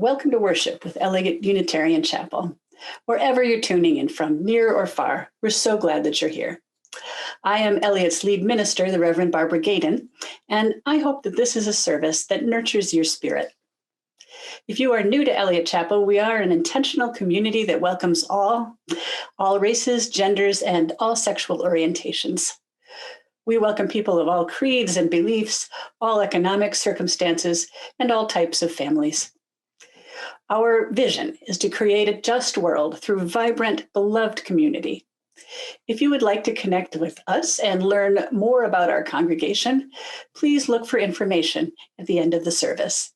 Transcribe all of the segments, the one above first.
Welcome to worship with Eliot Unitarian Chapel. Wherever you're tuning in from, near or far, we're so glad that you're here. I am Eliot's lead minister, the Reverend Barbara Gadon, and I hope that this is a service that nurtures your spirit. If you are new to Eliot Chapel, we are an intentional community that welcomes all races, genders, and all sexual orientations. We welcome people of all creeds and beliefs, all economic circumstances, and all types of families. Our vision is to create a just world through vibrant, beloved community. If you would like to connect with us and learn more about our congregation, please look for information at the end of the service.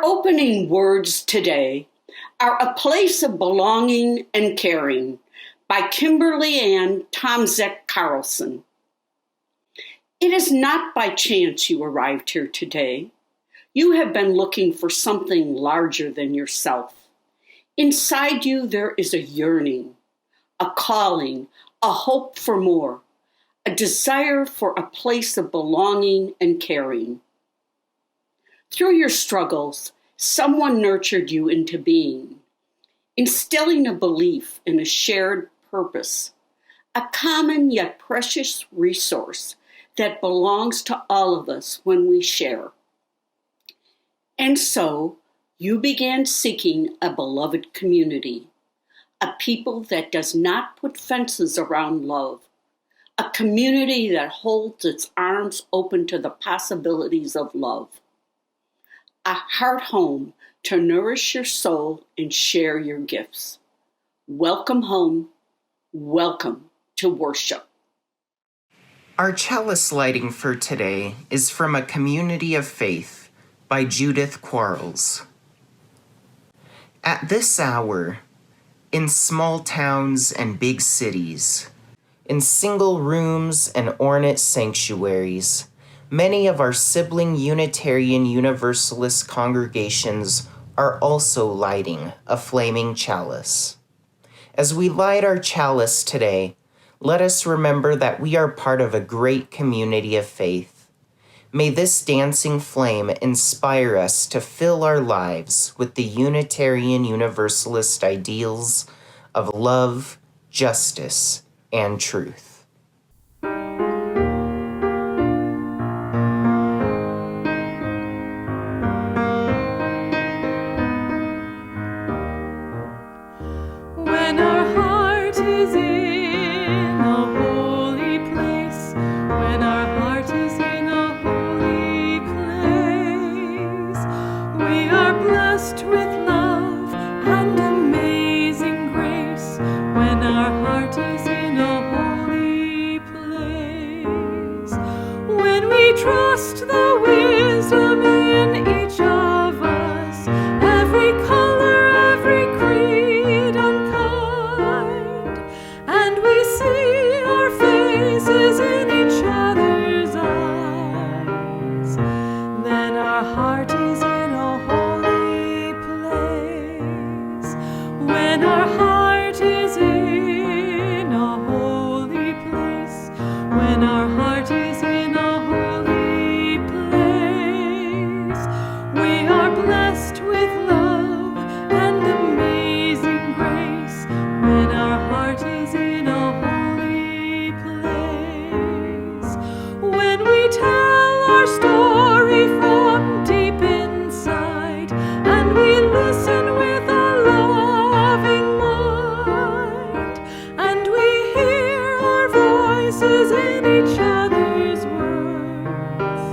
Opening words today are A Place of Belonging and Caring by Kimberly Ann Tomzek Carlson. It is not by chance you arrived here today. You have been looking for something larger than yourself. Inside you there is a yearning, a calling, a hope for more, a desire for a place of belonging and caring. Through your struggles, someone nurtured you into being, instilling a belief in a shared purpose, a common yet precious resource that belongs to all of us when we share. And so, you began seeking a beloved community, a people that does not put fences around love, a community that holds its arms open to the possibilities of love. A heart home to nourish your soul and share your gifts. Welcome home. Welcome to worship. Our chalice lighting for today is from A Community of Faith by Judith Quarles. At this hour, in small towns and big cities, in single rooms and ornate sanctuaries, many of our sibling Unitarian Universalist congregations are also lighting a flaming chalice. As we light our chalice today, let us remember that we are part of a great community of faith. May this dancing flame inspire us to fill our lives with the Unitarian Universalist ideals of love, justice, and truth. When our hearts when we trust the wisdom in each of us, every color, every creed unkind, and we see our faces in each other's eyes, then our heart is in a holy place. When our heart is in a holy place, when our heart is in a holy place, we are blessed with love and amazing grace. When our heart is in a holy place, when we tell our story from deep inside, and we listen with a loving mind, and we hear our voices in each other's words,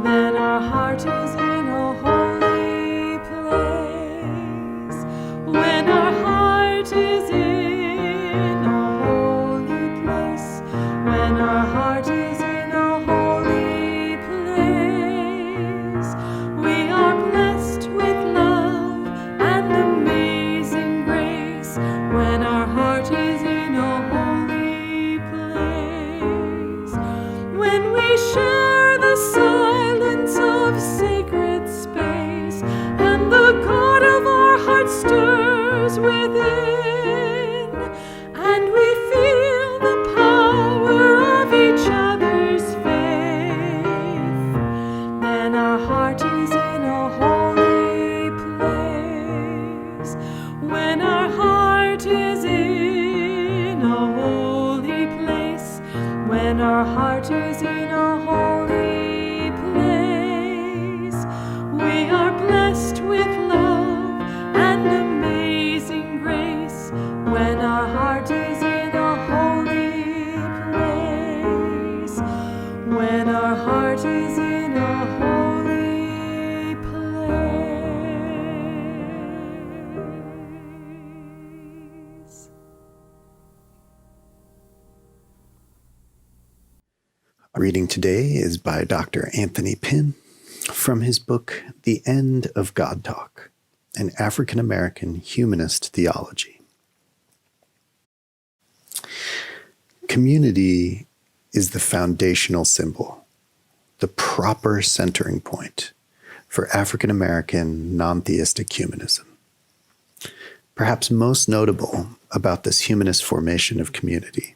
then our heart is in a holy place. When our heart is in a holy place, when our heart is in a holy place, we are blessed with love and amazing grace. When our heart is in a holy place, when we share the silence of sacred space, and the God of our heart stirs within, and we feel the power of each other's faith, then our heart is in a holy place. When our heart is in a holy place, when our heart is in a holy place, we are blessed with love and amazing grace. When our heart is in a holy place, when our heart is in a holy place. Our reading today is by Dr. Anthony Pinn from his book, The End of God Talk, an African-American Humanist Theology. Community is the foundational symbol, the proper centering point for African-American non-theistic humanism. Perhaps most notable about this humanist formation of community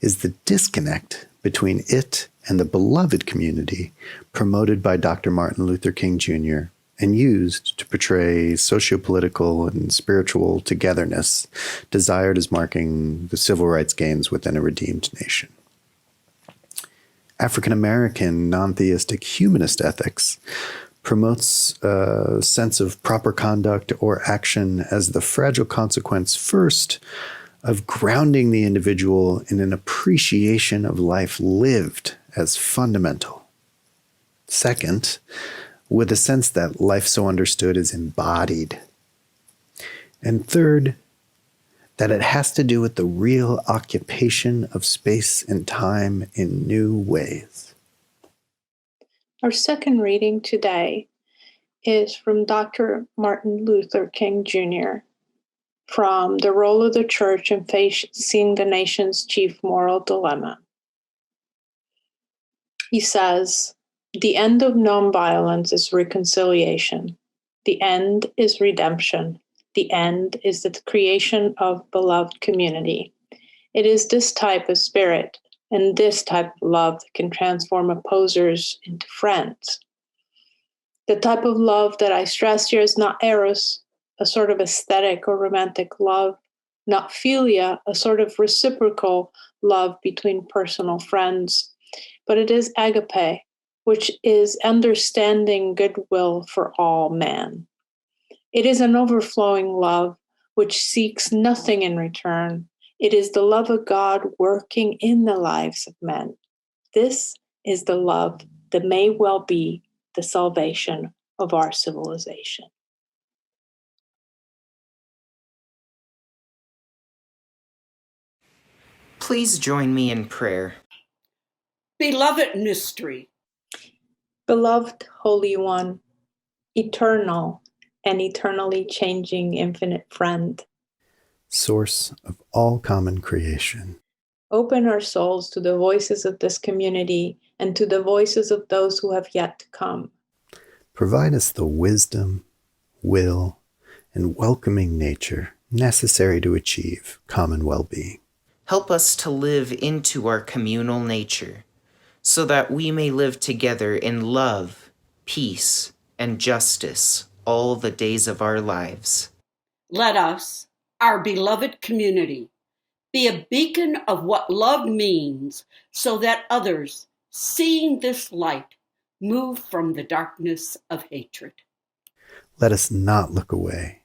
is the disconnect between it and the beloved community promoted by Dr. Martin Luther King Jr. and used to portray sociopolitical and spiritual togetherness desired as marking the civil rights gains within a redeemed nation. African-American non-theistic humanist ethics promotes a sense of proper conduct or action as the fragile consequence, first, of grounding the individual in an appreciation of life lived as fundamental. Second, with a sense that life so understood is embodied. And third, that it has to do with the real occupation of space and time in new ways. Our second reading today is from Dr. Martin Luther King Jr., from The Role of the Church in Facing the Nation's Chief Moral Dilemma. He says, "The end of nonviolence is reconciliation. The end is redemption. The end is the creation of beloved community. It is this type of spirit and this type of love that can transform opposers into friends. The type of love that I stress here is not eros, a sort of aesthetic or romantic love, not philia, a sort of reciprocal love between personal friends, but it is agape, which is understanding goodwill for all men. It is an overflowing love which seeks nothing in return. It is the love of God working in the lives of men. This is the love that may well be the salvation of our civilization." Please join me in prayer. beloved mystery, Beloved Holy One, eternal and eternally changing infinite friend, source of all common creation, open our souls to the voices of this community and to the voices of those who have yet to come. provide us the wisdom, will, and welcoming nature necessary to achieve common well-being. Help us to live into our communal nature, so that we may live together in love, peace, and justice all the days of our lives. let us, our beloved community, be a beacon of what love means, so that others, seeing this light, move from the darkness of hatred. Let us not look away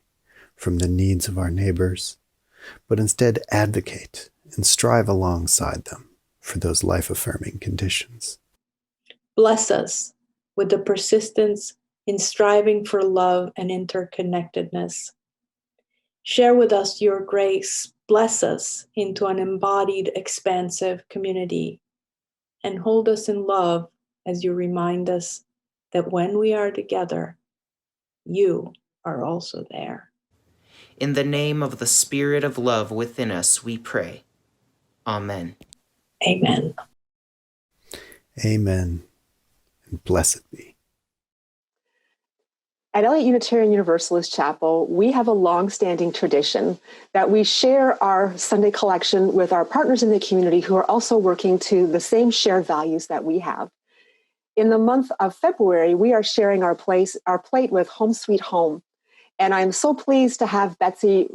from the needs of our neighbors, but instead advocate and strive alongside them for those life-affirming conditions. Bless us with the persistence in striving for love and interconnectedness. Share with us your grace. Bless us into an embodied, expansive community, and hold us in love as you remind us that when we are together, you are also there. In the name of the Spirit of love within us, we pray. Amen. Amen. Amen, and blessed be. At Eliot Unitarian Universalist Chapel, we have a long-standing tradition that we share our Sunday collection with our partners in the community who are also working to the same shared values that we have. In the month of February, we are sharing our plate with Home Sweet Home. And I'm so pleased to have Betsy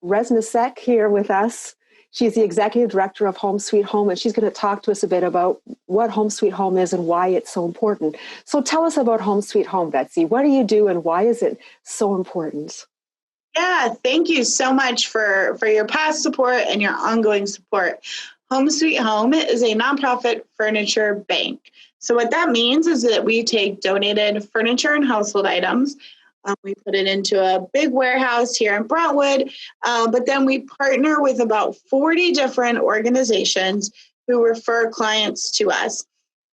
Reznicek here with us. She's the executive director of Home Sweet Home, and she's going to talk to us a bit about what Home Sweet Home is and why it's so important. So tell us about Home Sweet Home, Betsy. What do you do and why is it so important? Yeah, thank you so much for your past support and your ongoing support. Home Sweet Home is a nonprofit furniture bank. So what that means is that we take donated furniture and household items. We put it into a big warehouse here in Brentwood, but then we partner with about 40 different organizations who refer clients to us.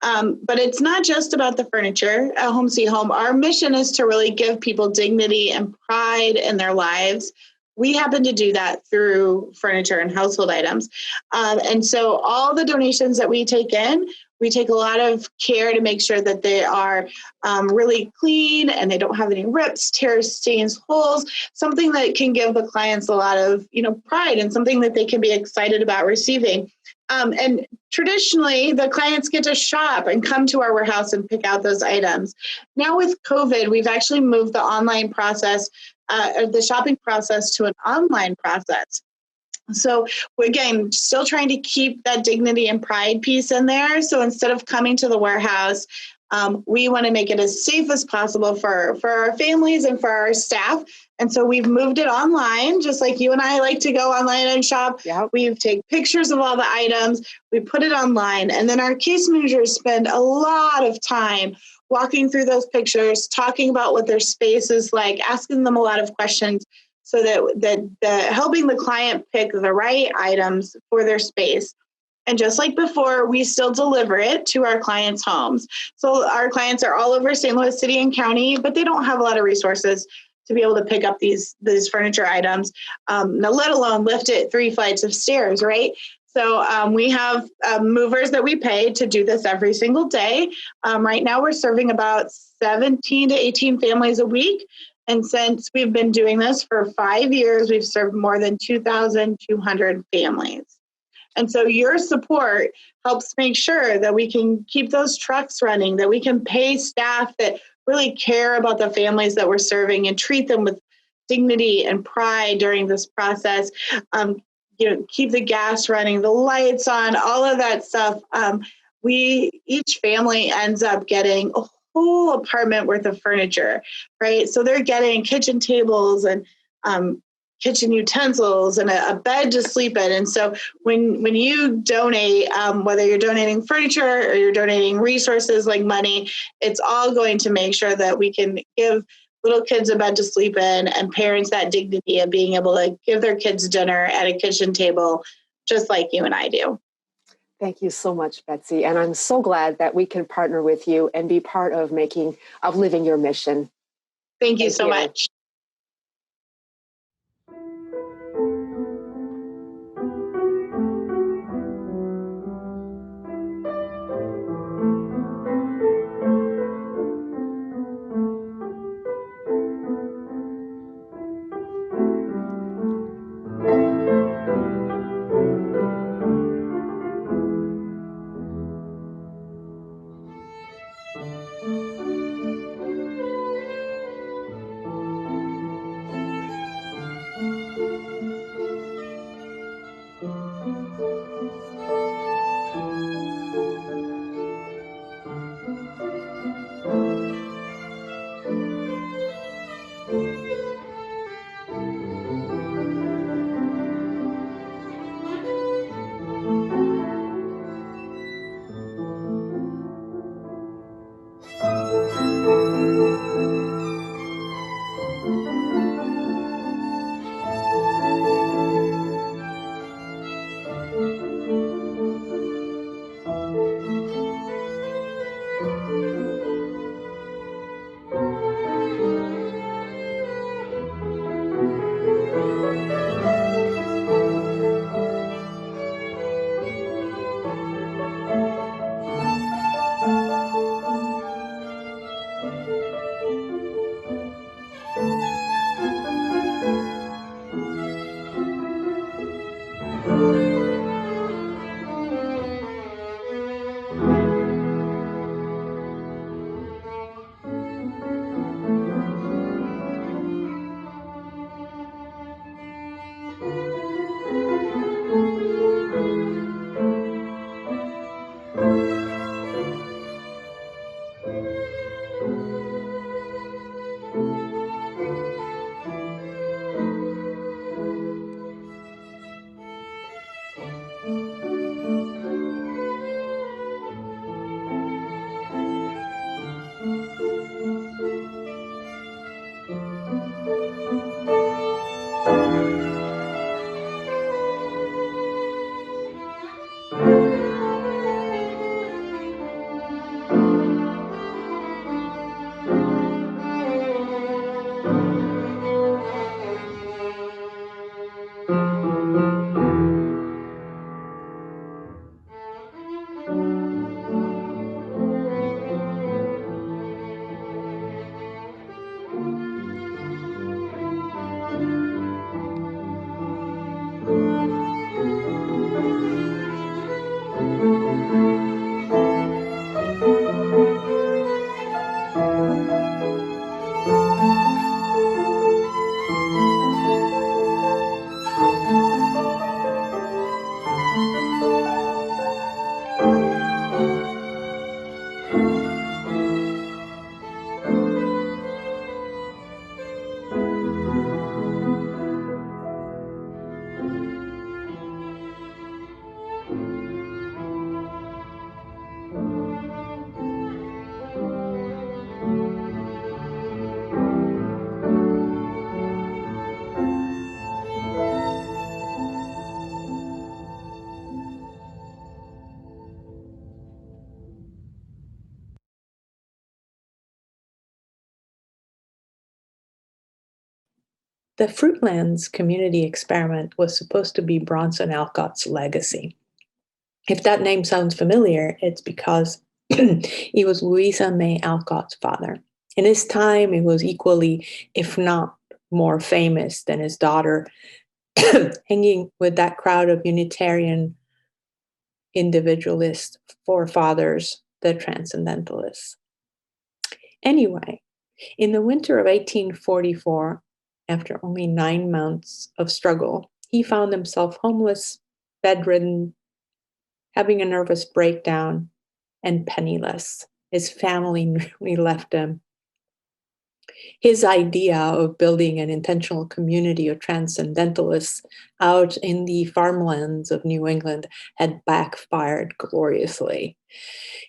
But it's not just about the furniture at Home Sweet Home. Our mission is to really give people dignity and pride in their lives. We happen to do that through furniture and household items. And so all the donations that we take in, we take a lot of care to make sure that they are really clean and they don't have any rips, tears, stains, holes, something that can give the clients a lot of, pride and something that they can be excited about receiving. And traditionally, the clients get to shop and come to our warehouse and pick out those items. Now with COVID, we've actually moved the online process, the shopping process to an online process. So again, still trying to keep that dignity and pride piece in there. So instead of coming to the warehouse, we want to make it as safe as possible for our families and for our staff. And so we've moved it online, just like you and I like to go online and shop. Yep. We've taken pictures of all the items, we put it online, and then our case managers spend a lot of time walking through those pictures, talking about what their space is like, asking them a lot of questions, so that helping the client pick the right items for their space. And just like before, we still deliver it to our clients' homes. So our clients are all over St. Louis City and County, but they don't have a lot of resources to be able to pick up these furniture items, now let alone lift it 3 flights of stairs, right? So we have movers that we pay to do this every single day. Right now, we're serving about 17 to 18 families a week. And since we've been doing this for 5 years, we've served more than 2,200 families. And so your support helps make sure that we can keep those trucks running, that we can pay staff that really care about the families that we're serving and treat them with dignity and pride during this process. Keep the gas running, the lights on, all of that stuff. Each family ends up getting a whole apartment worth of furniture, right? So they're getting kitchen tables and kitchen utensils and a bed to sleep in. And so when you donate, whether you're donating furniture or you're donating resources like money, it's all going to make sure that we can give little kids a bed to sleep in and parents that dignity of being able to give their kids dinner at a kitchen table, just like you and I do. Thank you so much, Betsy. And I'm so glad that we can partner with you and be part of living your mission. Thank you so much. The Fruitlands community experiment was supposed to be Bronson Alcott's legacy. If that name sounds familiar, it's because he was Louisa May Alcott's father. In his time, he was equally, if not more famous than his daughter, hanging with that crowd of Unitarian individualist forefathers, the Transcendentalists. Anyway, in the winter of 1844, after only 9 months of struggle, he found himself homeless, bedridden, having a nervous breakdown, and penniless. His family nearly left him. His idea of building an intentional community of transcendentalists out in the farmlands of New England had backfired gloriously.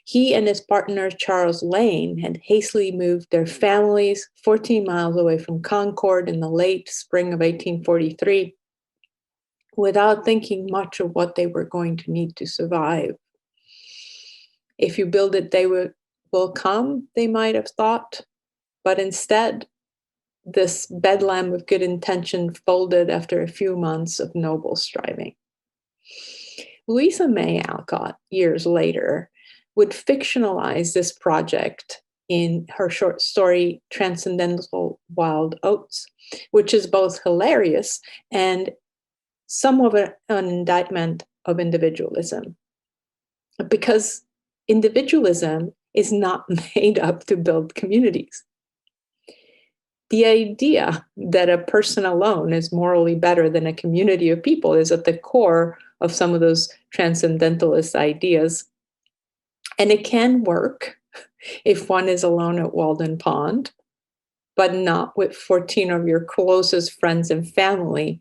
He and his partner, Charles Lane, had hastily moved their families 14 miles away from Concord in the late spring of 1843 without thinking much of what they were going to need to survive. If you build it, they will come, they might have thought, but instead, this bedlam of good intention folded after a few months of noble striving. Louisa May Alcott, years later, would fictionalize this project in her short story, Transcendental Wild Oats, which is both hilarious and somewhat of an indictment of individualism. Because individualism is not made up to build communities. The idea that a person alone is morally better than a community of people is at the core of some of those transcendentalist ideas. And it can work if one is alone at Walden Pond, but not with 14 of your closest friends and family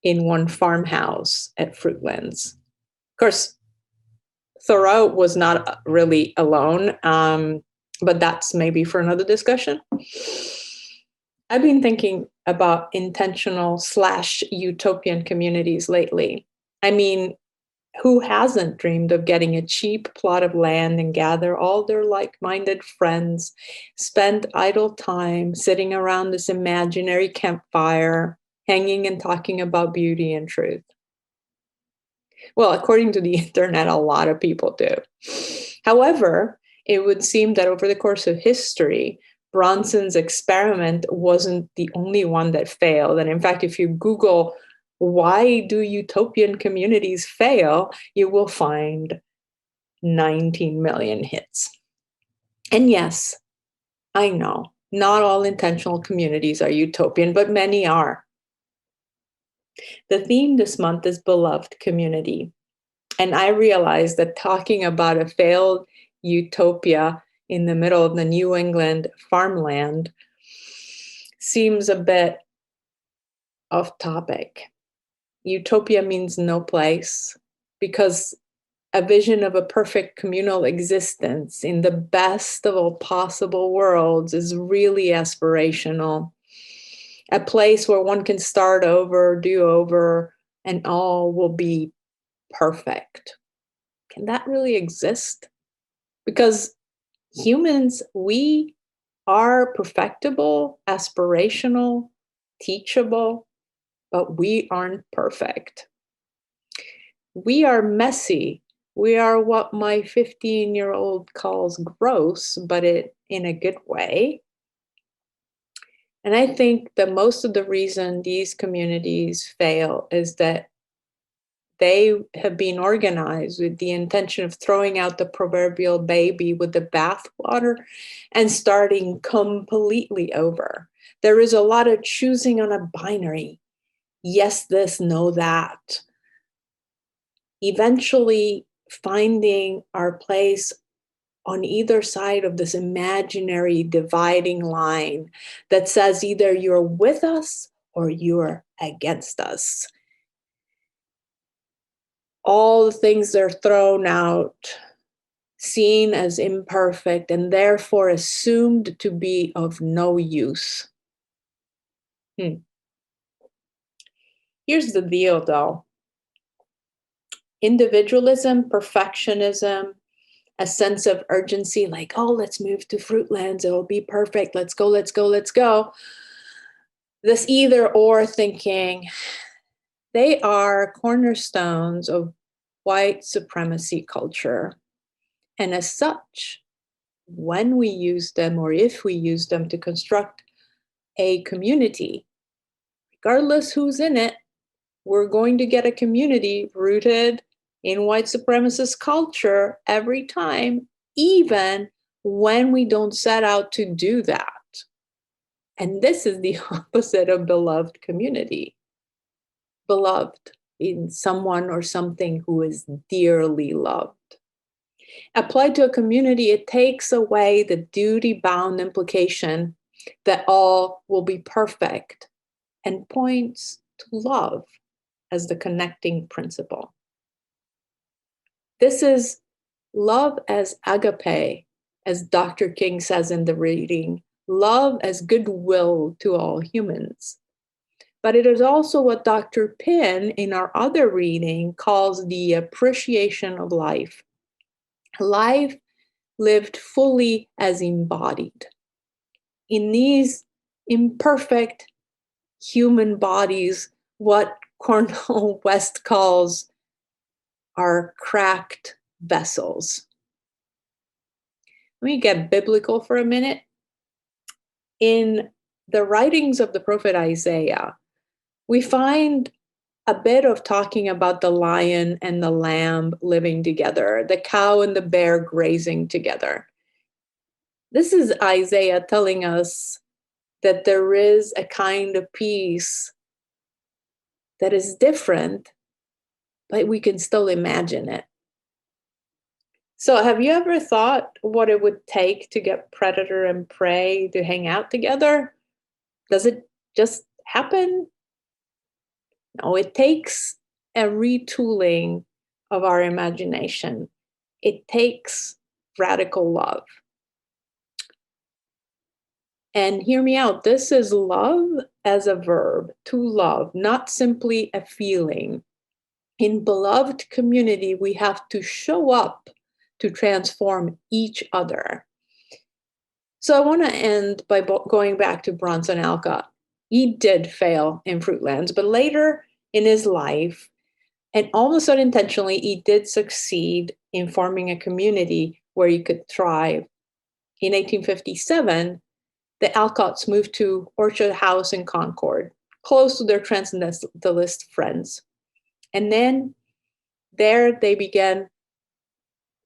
in one farmhouse at Fruitlands. Of course, Thoreau was not really alone, but that's maybe for another discussion. I've been thinking about intentional / utopian communities lately. I mean, who hasn't dreamed of getting a cheap plot of land and gather all their like-minded friends, spend idle time sitting around this imaginary campfire, hanging and talking about beauty and truth? Well, according to the internet, a lot of people do. However, it would seem that over the course of history, Bronson's experiment wasn't the only one that failed. And in fact, if you Google, why do utopian communities fail, you will find 19 million hits. And yes, I know, not all intentional communities are utopian, but many are. The theme this month is beloved community. And I realized that talking about a failed utopia in the middle of the New England farmland seems a bit off topic. Utopia means no place, because a vision of a perfect communal existence in the best of all possible worlds is really aspirational. A place where one can start over, do over, and all will be perfect. Can that really exist? Because humans, we are perfectible, aspirational, teachable, but we aren't perfect. We are messy. We are what my 15-year-old calls gross, but in a good way. And I think that most of the reason these communities fail is that they have been organized with the intention of throwing out the proverbial baby with the bathwater and starting completely over. There is a lot of choosing on a binary. Yes, this, no, that. Eventually finding our place on either side of this imaginary dividing line that says either you're with us or you're against us. All the things that are thrown out, seen as imperfect, and therefore assumed to be of no use. Here's the deal, though. Individualism, perfectionism, a sense of urgency, like, oh, let's move to Fruitlands, it'll be perfect, let's go, let's go, let's go. This either or thinking, they are cornerstones of white supremacy culture. And as such, when we use them, or if we use them to construct a community, regardless who's in it, we're going to get a community rooted in white supremacist culture every time, even when we don't set out to do that. And this is the opposite of beloved community. Beloved in someone or something who is dearly loved. Applied to a community, it takes away the duty-bound implication that all will be perfect and points to love as the connecting principle. This is love as agape, as Dr. King says in the reading, love as goodwill to all humans. but it is also what Dr. Pinn in our other reading calls the appreciation of life. Life lived fully as embodied. In these imperfect human bodies, what Cornel West calls our cracked vessels. Let me get biblical for a minute. In the writings of the prophet Isaiah, we find a bit of talking about the lion and the lamb living together, the cow and the bear grazing together. This is Isaiah telling us that there is a kind of peace that is different, but we can still imagine it. So have you ever thought what it would take to get predator and prey to hang out together? Does it just happen? No, it takes a retooling of our imagination. It takes radical love. And hear me out, this is love as a verb, to love, not simply a feeling. In beloved community, we have to show up to transform each other. So I want to end by going back to Bronson Alcott. He did fail in Fruitlands, but later in his life, and almost unintentionally, he did succeed in forming a community where he could thrive. In 1857, the Alcotts moved to Orchard House in Concord, close to their transcendentalist friends. And then there they began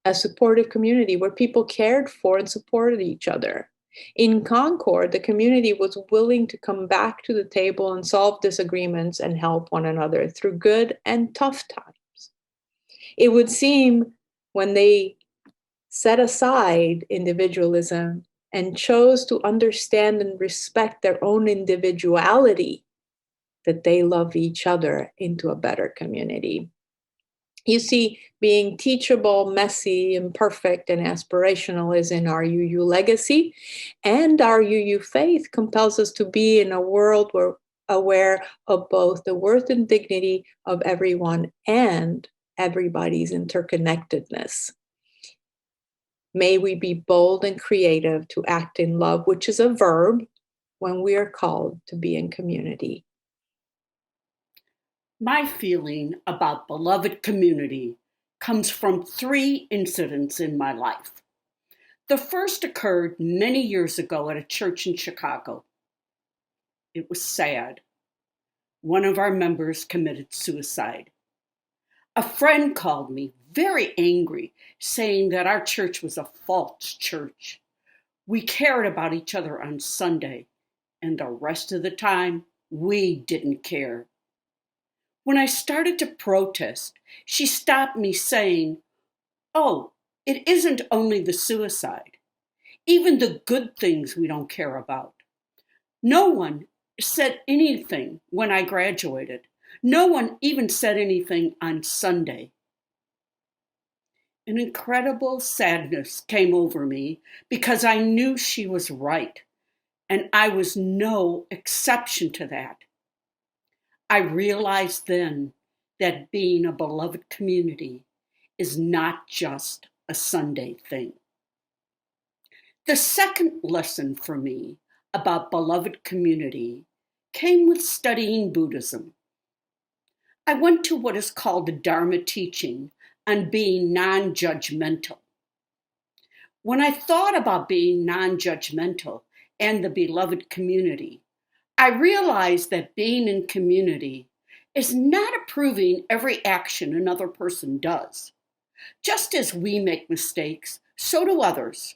a supportive community where people cared for and supported each other. In Concord, the community was willing to come back to the table and solve disagreements and help one another through good and tough times. It would seem when they set aside individualism and chose to understand and respect their own individuality, that they love each other into a better community. You see, being teachable, messy, imperfect, and aspirational is in our UU legacy, and our UU faith compels us to be in a world where aware of both the worth and dignity of everyone and everybody's interconnectedness. May we be bold and creative to act in love, which is a verb when we are called to be in community. My feeling about beloved community comes from 3 incidents in my life. The first occurred many years ago at a church in Chicago. It was sad. One of our members committed suicide. A friend called me, very angry, saying that our church was a false church. We cared about each other on Sunday, and the rest of the time, we didn't care. When I started to protest, she stopped me saying, "Oh, it isn't only the suicide. Even the good things we don't care about." No one said anything when I graduated. No one even said anything on Sunday. An incredible sadness came over me because I knew she was right, and I was no exception to that. I realized then that being a beloved community is not just a Sunday thing. The second lesson for me about beloved community came with studying Buddhism. I went to what is called the Dharma teaching on being non-judgmental. When I thought about being non-judgmental and the beloved community, I realized that being in community is not approving every action another person does. Just as we make mistakes, so do others.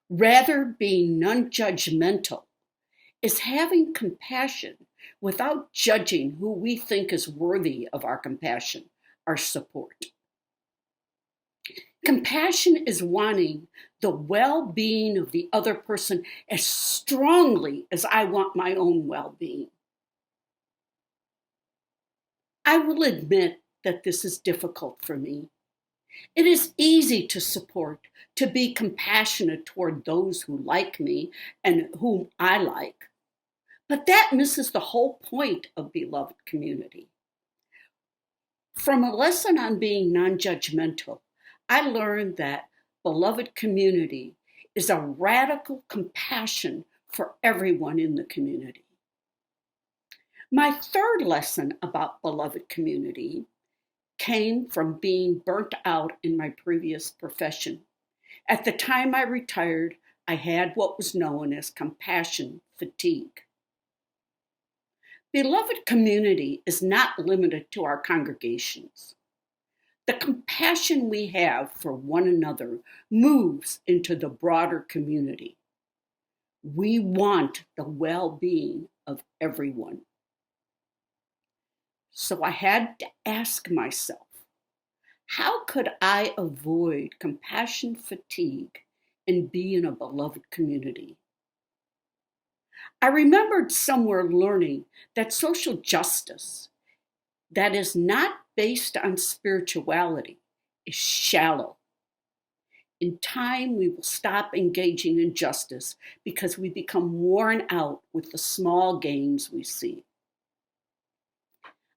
Rather, being non-judgmental is having compassion without judging who we think is worthy of our compassion, our support. Compassion is wanting the well-being of the other person as strongly as I want my own well-being. I will admit that this is difficult for me. It is easy to support, to be compassionate toward those who like me and whom I like. But that misses the whole point of beloved community. From a lesson on being non-judgmental, I learned that beloved community is a radical compassion for everyone in the community. My third lesson about beloved community came from being burnt out in my previous profession. At the time I retired, I had what was known as compassion fatigue. Beloved community is not limited to our congregations. The compassion we have for one another moves into the broader community. We want the well-being of everyone. So I had to ask myself, how could I avoid compassion fatigue and be in a beloved community? I remembered somewhere learning that social justice that is not based on spirituality is shallow. In time, we will stop engaging in justice because we become worn out with the small gains we see.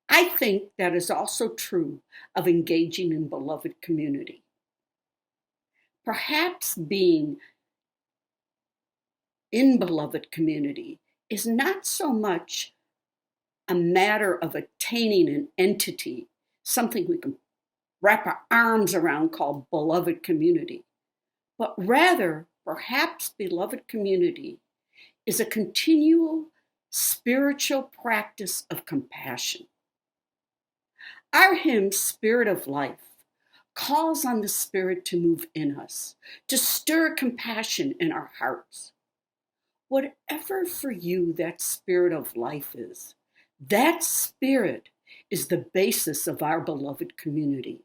I think that is also true of engaging in beloved community. Perhaps being in beloved community is not so much a matter of attaining an entity, something we can wrap our arms around called beloved community, but rather perhaps beloved community is a continual spiritual practice of compassion. Our hymn, Spirit of Life, calls on the Spirit to move in us, to stir compassion in our hearts. Whatever for you that Spirit of life is, that Spirit is the basis of our beloved community.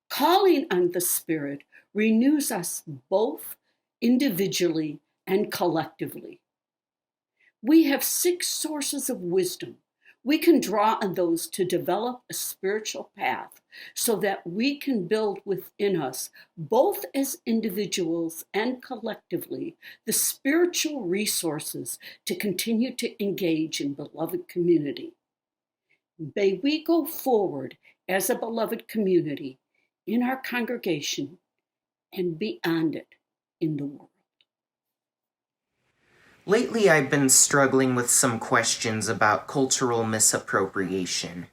Calling on the Spirit renews us both individually and collectively. We have 6 sources of wisdom. We can draw on those to develop a spiritual path so that we can build within us, both as individuals and collectively, the spiritual resources to continue to engage in beloved community. May we go forward as a beloved community in our congregation and beyond it in the world. Lately, I've been struggling with some questions about cultural misappropriation.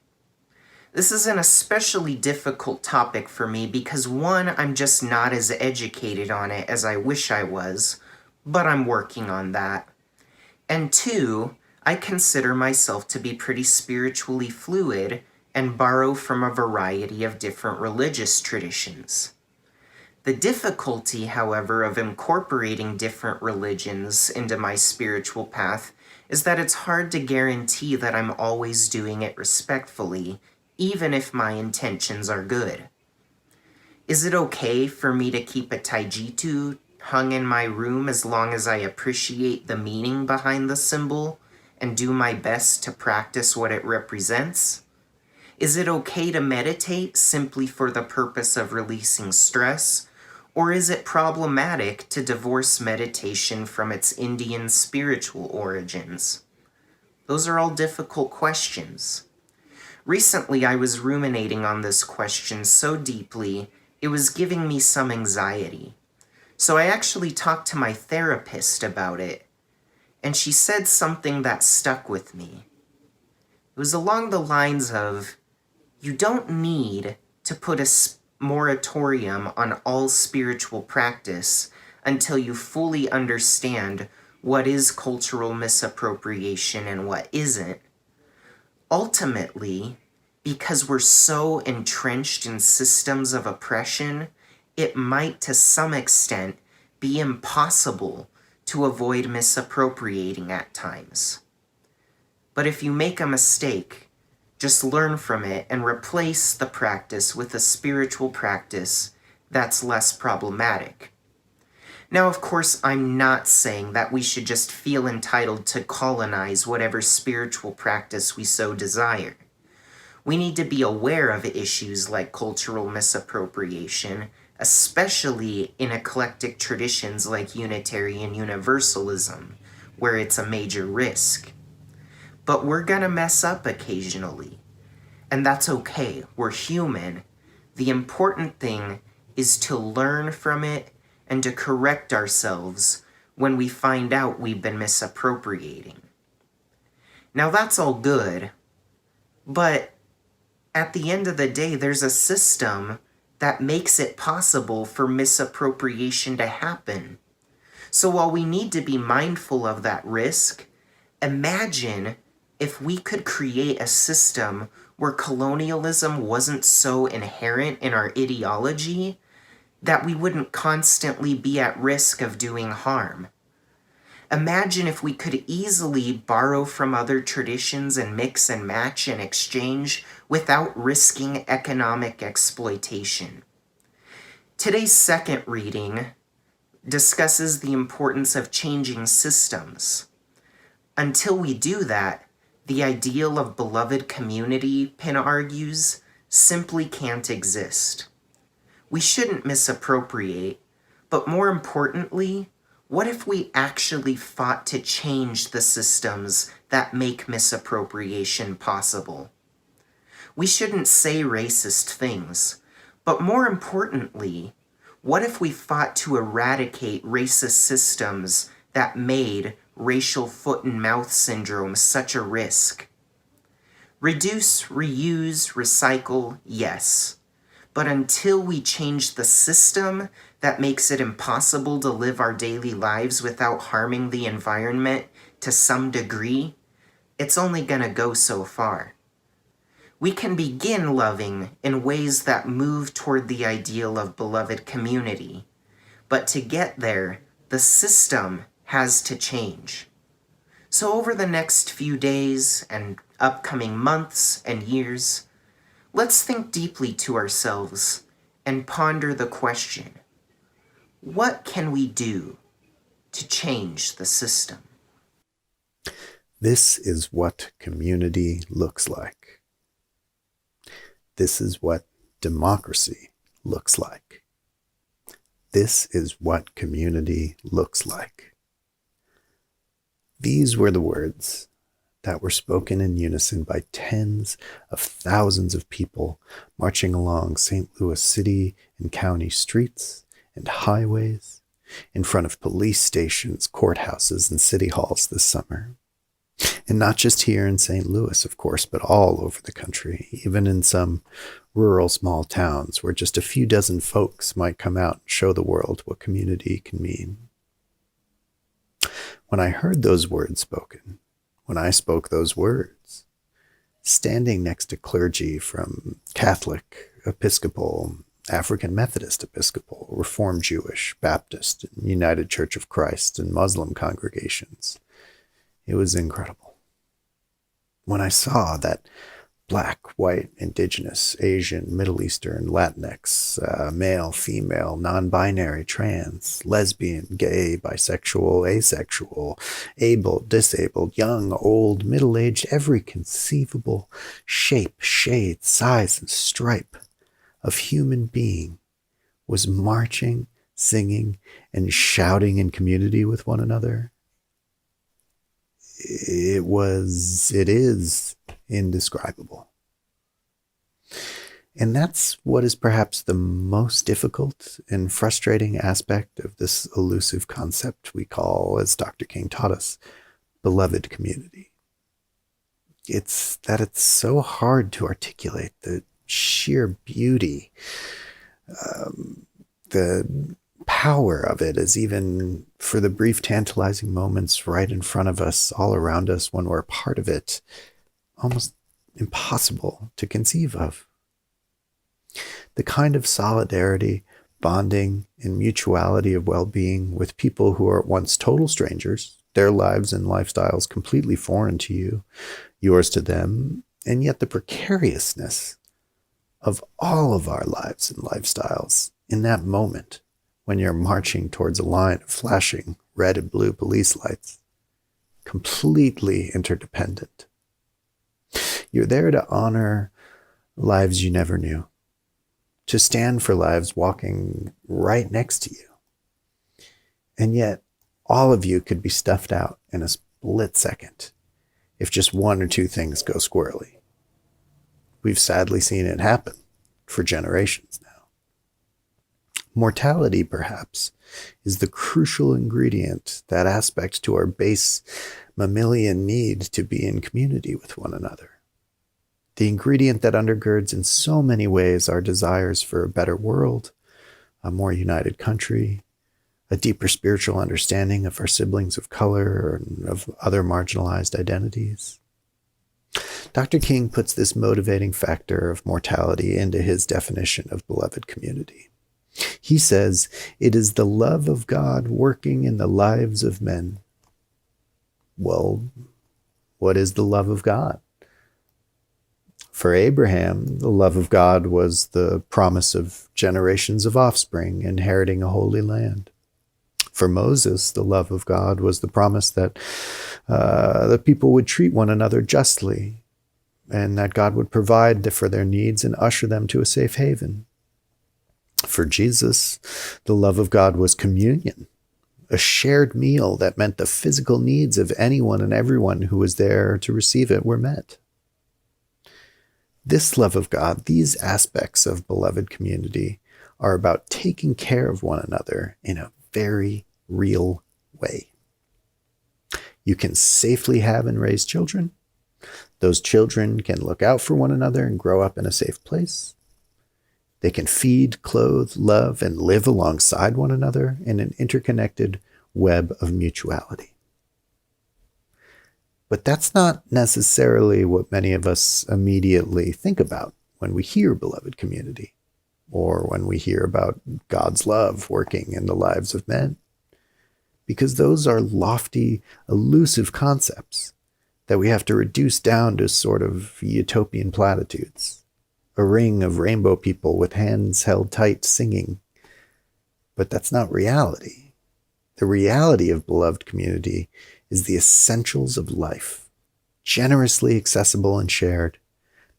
This is an especially difficult topic for me because 1, I'm just not as educated on it as I wish I was, but I'm working on that. And 2, I consider myself to be pretty spiritually fluid and borrow from a variety of different religious traditions. The difficulty, however, of incorporating different religions into my spiritual path is that it's hard to guarantee that I'm always doing it respectfully, even if my intentions are good. Is it okay for me to keep a taijitu hung in my room as long as I appreciate the meaning behind the symbol and do my best to practice what it represents? Is it okay to meditate simply for the purpose of releasing stress? Or is it problematic to divorce meditation from its Indian spiritual origins? Those are all difficult questions. Recently, I was ruminating on this question so deeply, it was giving me some anxiety. So I actually talked to my therapist about it, and she said something that stuck with me. It was along the lines of, you don't need to put a moratorium on all spiritual practice until you fully understand what is cultural misappropriation and what isn't. Ultimately, because we're so entrenched in systems of oppression, it might to some extent be impossible to avoid misappropriating at times. But if you make a mistake, just learn from it and replace the practice with a spiritual practice that's less problematic. Now, of course, I'm not saying that we should just feel entitled to colonize whatever spiritual practice we so desire. We need to be aware of issues like cultural misappropriation, especially in eclectic traditions like Unitarian Universalism, where it's a major risk. but we're gonna mess up occasionally. And that's okay, we're human. The important thing is to learn from it and to correct ourselves when we find out we've been misappropriating. Now that's all good, but at the end of the day, there's a system that makes it possible for misappropriation to happen. So while we need to be mindful of that risk, imagine if we could create a system where colonialism wasn't so inherent in our ideology that we wouldn't constantly be at risk of doing harm. Imagine if we could easily borrow from other traditions and mix and match and exchange without risking economic exploitation. Today's second reading discusses the importance of changing systems. Until we do that, the ideal of beloved community, Pin argues, simply can't exist. We shouldn't misappropriate, but more importantly, what if we actually fought to change the systems that make misappropriation possible? We shouldn't say racist things, but more importantly, what if we fought to eradicate racist systems that made racial foot and mouth syndrome such a risk? Reduce, reuse, recycle, yes. But until we change the system that makes it impossible to live our daily lives without harming the environment to some degree, it's only gonna go so far. We can begin loving in ways that move toward the ideal of beloved community, but to get there, the system has to change. So over the next few days and upcoming months and years, let's think deeply to ourselves and ponder the question, what can we do to change the system? This is what community looks like. This is what democracy looks like. This is what community looks like. These were the words that were spoken in unison by tens of thousands of people marching along St. Louis City and county streets and highways, in front of police stations, courthouses, and city halls this summer. And not just here in St. Louis, of course, but all over the country, even in some rural small towns where just a few dozen folks might come out and show the world what community can mean. When I heard those words spoken, when I spoke those words, standing next to clergy from Catholic, Episcopal, African Methodist Episcopal, Reformed Jewish, Baptist, and United Church of Christ, and Muslim congregations, it was incredible. When I saw that Black, white, Indigenous, Asian, Middle Eastern, Latinx, male, female, non-binary, trans, lesbian, gay, bisexual, asexual, able, disabled, young, old, middle-aged, every conceivable shape, shade, size, and stripe of human being was marching, singing, and shouting in community with one another, it is indescribable. And that's what is perhaps the most difficult and frustrating aspect of this elusive concept we call, as Dr. King taught us, beloved community. It's that it's so hard to articulate the sheer beauty, the power of it is even for the brief tantalizing moments right in front of us, all around us when we're a part of it, almost impossible to conceive of. The kind of solidarity, bonding, and mutuality of well-being with people who are at once total strangers, their lives and lifestyles completely foreign to you, yours to them, and yet the precariousness of all of our lives and lifestyles in that moment when you're marching towards a line of flashing red and blue police lights, completely interdependent. You're there to honor lives you never knew, to stand for lives walking right next to you. And yet, all of you could be stuffed out in a split second if just one or two things go squirrely. We've sadly seen it happen for generations now. Mortality, perhaps, is the crucial ingredient, that aspect to our base mammalian need to be in community with one another. The ingredient that undergirds in so many ways our desires for a better world, a more united country, a deeper spiritual understanding of our siblings of color and of other marginalized identities. Dr. King puts this motivating factor of mortality into his definition of beloved community. He says, it is the love of God working in the lives of men. Well, what is the love of God? For Abraham, the love of God was the promise of generations of offspring inheriting a holy land. For Moses, the love of God was the promise that the people would treat one another justly and that God would provide for their needs and usher them to a safe haven. For Jesus, the love of God was communion, a shared meal that meant the physical needs of anyone and everyone who was there to receive it were met. This love of God, these aspects of beloved community, are about taking care of one another in a very real way. You can safely have and raise children. Those children can look out for one another and grow up in a safe place. They can feed, clothe, love, and live alongside one another in an interconnected web of mutuality. But that's not necessarily what many of us immediately think about when we hear beloved community, or when we hear about God's love working in the lives of men. Because those are lofty, elusive concepts that we have to reduce down to sort of utopian platitudes. A ring of rainbow people with hands held tight singing. But that's not reality. The reality of beloved community is the essentials of life, generously accessible and shared,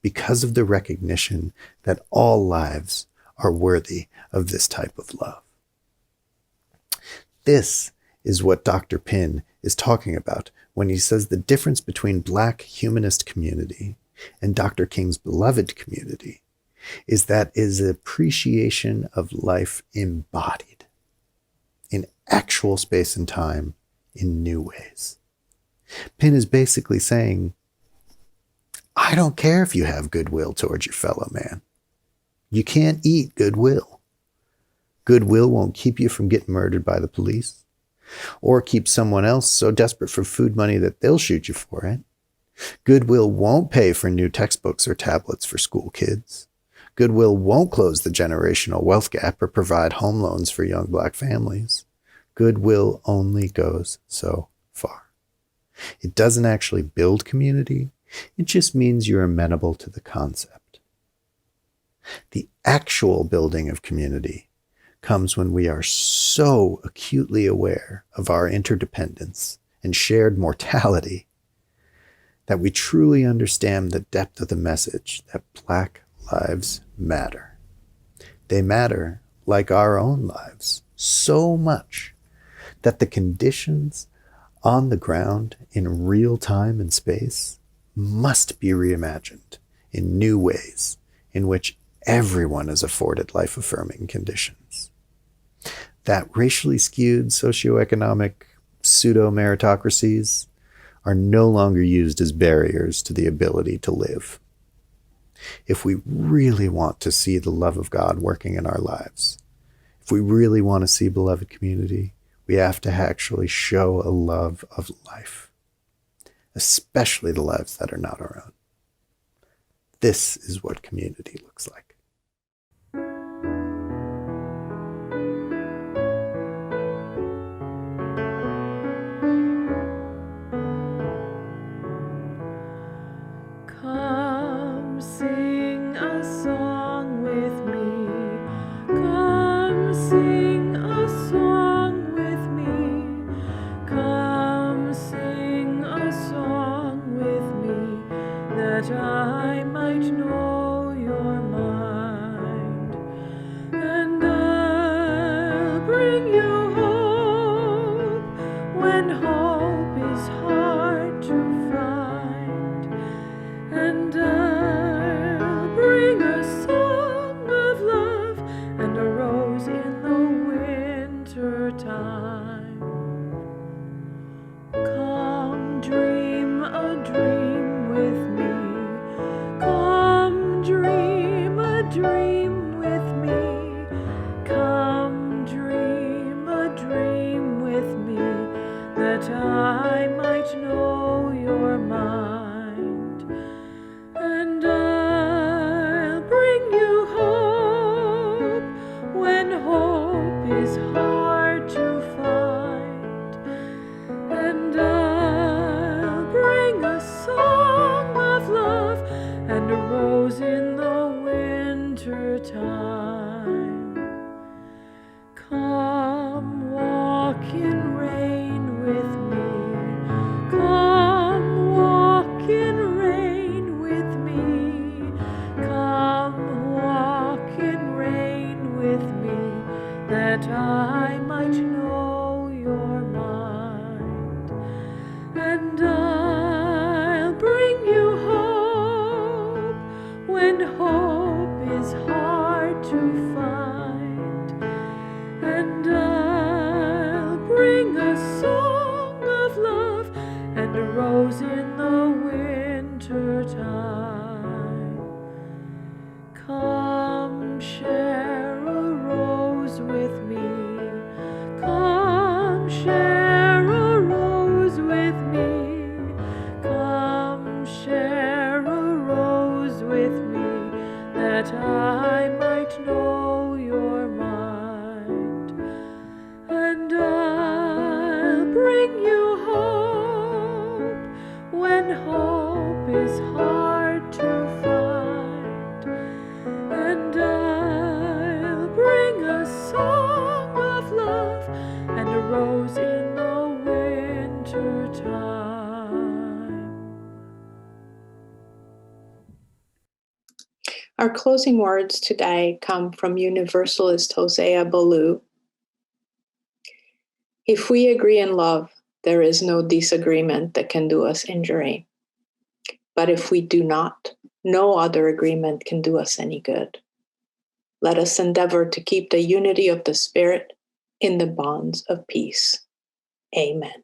because of the recognition that all lives are worthy of this type of love. This is what Dr. Pinn is talking about when he says the difference between Black humanist community and Dr. King's beloved community is that is appreciation of life embodied in actual space and time in new ways. Pinn is basically saying, I don't care if you have goodwill towards your fellow man. You can't eat goodwill. Goodwill won't keep you from getting murdered by the police, or keep someone else so desperate for food money that they'll shoot you for it. Goodwill won't pay for new textbooks or tablets for school kids. Goodwill won't close the generational wealth gap or provide home loans for young Black families. Goodwill only goes so far. It doesn't actually build community. It just means you're amenable to the concept. The actual building of community comes when we are so acutely aware of our interdependence and shared mortality that we truly understand the depth of the message that Black lives matter. They matter like our own lives so much that the conditions on the ground in real time and space must be reimagined in new ways in which everyone is afforded life-affirming conditions. That racially skewed socioeconomic pseudo-meritocracies are no longer used as barriers to the ability to live. If we really want to see the love of God working in our lives, if we really want to see beloved community, we have to actually show a love of life, especially the lives that are not our own. This is what community looks like. Come sing a song with me. Come sing a song with me. Come sing a song with me, that I might know your mind. that I might know your mind, and I'll bring you hope when hope is hard to find, and I'll bring a song of love and a rose in the winter time. Come walk in rain with me. Come walk in rain with me. Come walk in rain with me, that I might know your mind. And I'll bring you hope when hope is hard to find, and I'll bring a song of love and a rose in the winter time. Come share a rose with me. Come share a rose with me. Come share a rose with me, that I might know your mind. And I'll bring you hope when hope is hard to find, and I'll bring a song of love and a rose in the winter time. Our closing words today come from Universalist Hosea Ballou. If we agree in love, there is no disagreement that can do us injury. But if we do not, no other agreement can do us any good. Let us endeavor to keep the unity of the Spirit in the bonds of peace. Amen.